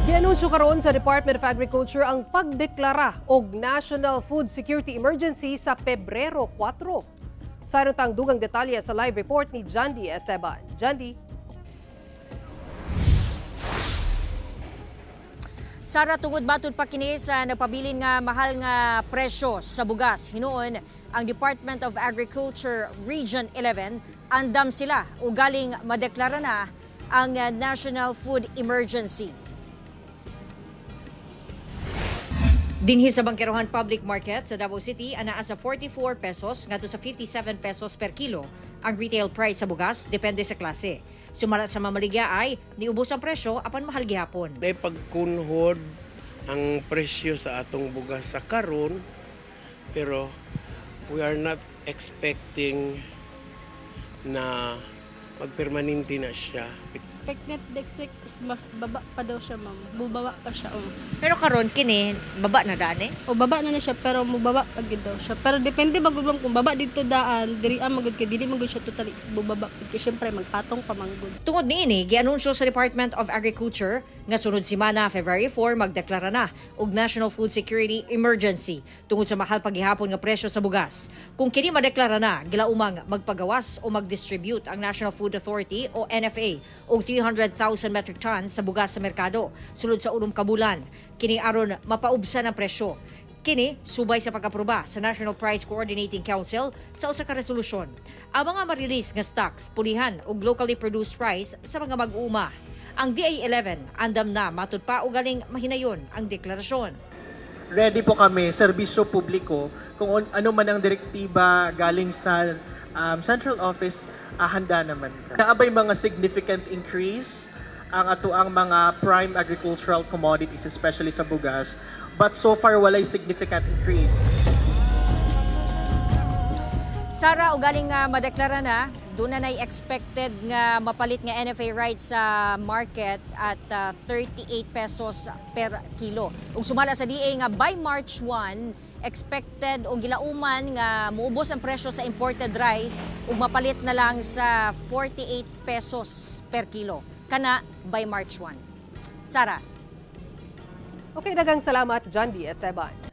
Gianunsyo karon sa Department of Agriculture ang pagdeklara og National Food Security Emergency sa Pebrero 4. Sa tang dugang detalye sa live report ni Jandy Esteban. Jandy. Sara, tungod batud pa kini sa nagpabilin nga mahal nga presyo sa bugas. Hinuon ang Department of Agriculture Region 11 andam sila o galing madeklara na ang National Food Emergency. Dinhi sa Bangkerohan Public Market sa Davao City, anaa sa 44 pesos ngadto sa 57 pesos per kilo ang retail price sa bugas depende sa klase. Sumala sa mamaligya ay niubos ang presyo apan mahal gihapon. May pagkunhod ang presyo sa atong bugas sa karon, pero we are not expecting na magpermanente na siya. Expect mas baba pa daw siya, ma'am. Bubaba pa siya. Pero karon kini baba na daan O baba na siya pero mubaba pa gid daw siya. Pero depende bagud ma'am kung baba dito daan, diri magud kay dili magud siya totally is bubaba. Kasi syempre magpatong pa manggod. Tungod niini, gianunsyo sa Department of Agriculture nga sunod semana February 4 magdeklara na og National Food Security Emergency tungod sa mahal paghihapon nga presyo sa bugas. Kung kini madeklara na, gilaumang magpagawas o magdistribute ang National Food Authority o NFA og 300,000 metric tons sa bugas sa merkado sulod sa ulong kabulan. Kini aron mapaubsan ang presyo. Kini subay sa pag-aproba sa National Price Coordinating Council sa usa ka resolusyon. Ang mga ma-release nga stocks pulihan og locally produced price sa mga mag-uuma. Ang DA11 andam na matud pa og galing mahinayon ang deklarasyon. Ready po kami, serbisyo publiko, kung ano man ang direktiba galing sa central office, handa naman. Naabay mga significant increase ang atoang mga prime agricultural commodities, especially sa bugas. But so far, walay significant increase. Sara, o galing nga madeklara na, doon na expected nga mapalit nga NFA rights sa market at 38 pesos per kilo. Ug sumala sa DA nga by March 1, expected o gilauman nga muubos ang presyo sa imported rice ug mapalit na lang sa 48 pesos per kilo. Kana by March 1. Sara. Okay, daghang salamat Jandy Esteban.